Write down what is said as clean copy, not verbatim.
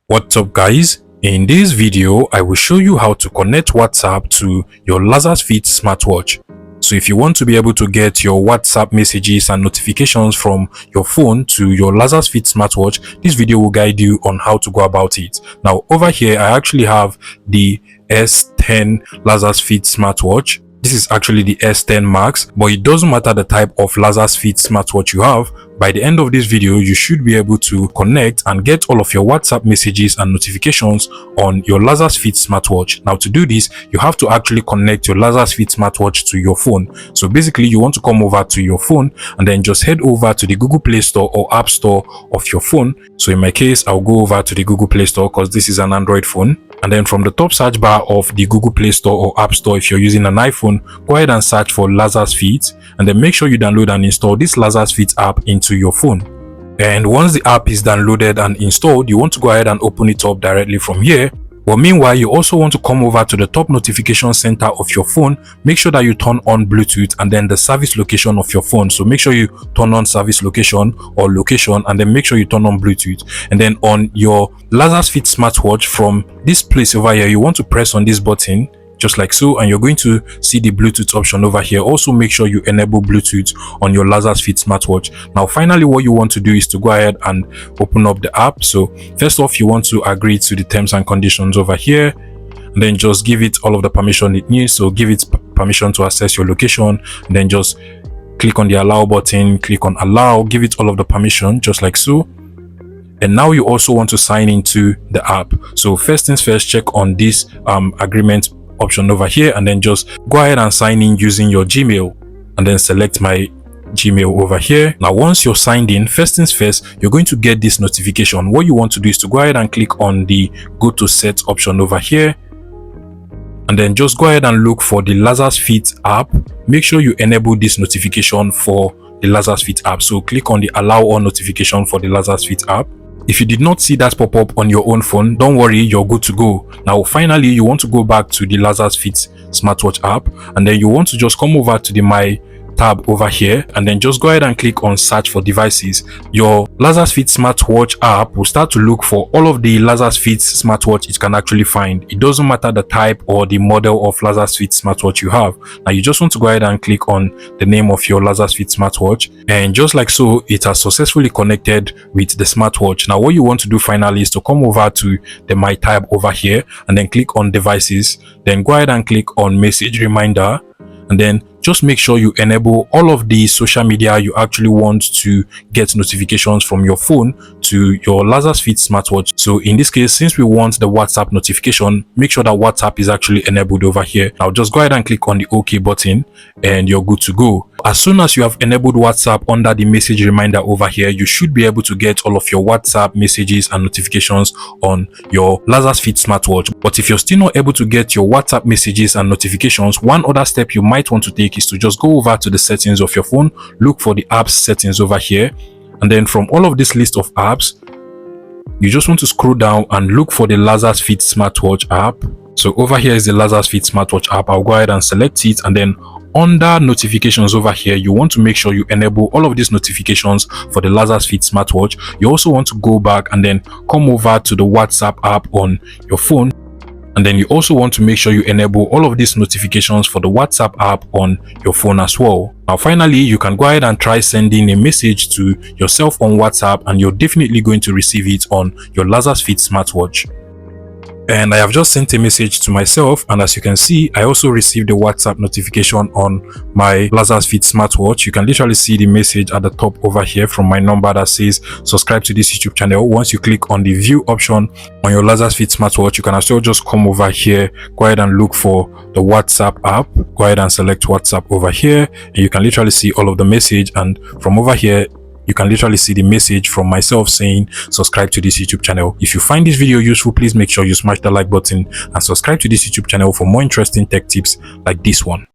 What's up guys? In this video, I will show you how to connect WhatsApp to your Laxasfit smartwatch. So if you want to be able to get your WhatsApp messages and notifications from your phone to your Laxasfit smartwatch, this video will guide you on how to go about it. Now over here, I actually have the S10 Laxasfit smartwatch. This is actually the S10 Max, but it doesn't matter the type of Laxasfit smartwatch you have. By the end of this video, you should be able to connect and get all of your WhatsApp messages and notifications on your Laxasfit smartwatch. Now to do this, you have to actually connect your Laxasfit smartwatch to your phone. So basically, you want to come over to your phone and then just head over to the Google Play Store or App Store of your phone. So in my case, I'll go over to the Google Play Store because this is an Android phone. And then from the top search bar of the Google Play Store or App Store, if you're using an iPhone, go ahead and search for Laxasfit, and then make sure you download and install this Laxasfit app into your phone. And once the app is downloaded and installed, you want to go ahead and open it up directly from here. But meanwhile, you also want to come over to the top notification center of your phone. Make sure that you turn on Bluetooth and then the service location of your phone. So make sure you turn on service location or location, and then make sure you turn on Bluetooth. And then on your Laxasfit smartwatch, from this place over here, you want to press on this button just like so, and you're going to see the Bluetooth option over here. Also make sure you enable Bluetooth on your Laxasfit smartwatch. Now finally, what you want to do is to go ahead and open up the app. So first off, you want to agree to the terms and conditions over here, and then just give it all of the permission it needs. So give it permission to access your location, and then just click on the allow button, click on allow, give it all of the permission just like so. And now you also want to sign into the app. So first things first, check on this agreement option over here, and then just go ahead and sign in using your Gmail, and then select my Gmail over here. Now once you're signed in, first things first, you're going to get this notification. What you want to do is to go ahead and click on the go to set option over here, and then just go ahead and look for the Laxasfit app. Make sure you enable this notification for the Laxasfit app. So click on the allow all notification for the Laxasfit app. If you did not see that pop up on your own phone, don't worry, you're good to go. Now finally, you want to go back to the Laxasfit smartwatch app, and then you want to just come over to the My tab over here, and then just go ahead and click on search for devices. Your Laxasfit smartwatch app will start to look for all of the Laxasfit smartwatch it can actually find. It doesn't matter the type or the model of Laxasfit smartwatch you have. Now you just want to go ahead and click on the name of your Laxasfit smartwatch, and just like so, it has successfully connected with the smartwatch. Now what you want to do finally is to come over to the My tab over here, and then click on devices, then go ahead and click on message reminder, and then just make sure you enable all of the social media you actually want to get notifications from your phone to your Laxasfit smartwatch. So in this case, since we want the WhatsApp notification, make sure that WhatsApp is actually enabled over here. Now just go ahead and click on the OK button, and you're good to go. As soon as you have enabled WhatsApp under the message reminder over here, you should be able to get all of your WhatsApp messages and notifications on your Laxasfit smartwatch. But if you're still not able to get your WhatsApp messages and notifications, one other step you might want to take is to just go over to the settings of your phone, look for the apps settings over here, and then from all of this list of apps, you just want to scroll down and look for the Laxasfit smartwatch app. So over here is the Laxasfit smartwatch app. I'll go ahead and select it, and then under notifications over here, you want to make sure you enable all of these notifications for the Laxasfit smartwatch. You also want to go back and then come over to the WhatsApp app on your phone, and then you also want to make sure you enable all of these notifications for the WhatsApp app on your phone as well. Now finally, you can go ahead and try sending a message to yourself on WhatsApp, and you're definitely going to receive it on your Laxasfit smartwatch. And I have just sent a message to myself, and as you can see, I also received a WhatsApp notification on my Laxasfit smartwatch. You can literally see the message at the top over here from my number that says subscribe to this YouTube channel. Once you click on the view option on your Laxasfit smartwatch, you can also just come over here, go ahead and look for the WhatsApp app, go ahead and select WhatsApp over here, and you can literally see all of the message. And from over here, you can literally see the message from myself saying subscribe to this YouTube channel. If you find this video useful, please make sure you smash the like button and subscribe to this YouTube channel for more interesting tech tips like this one.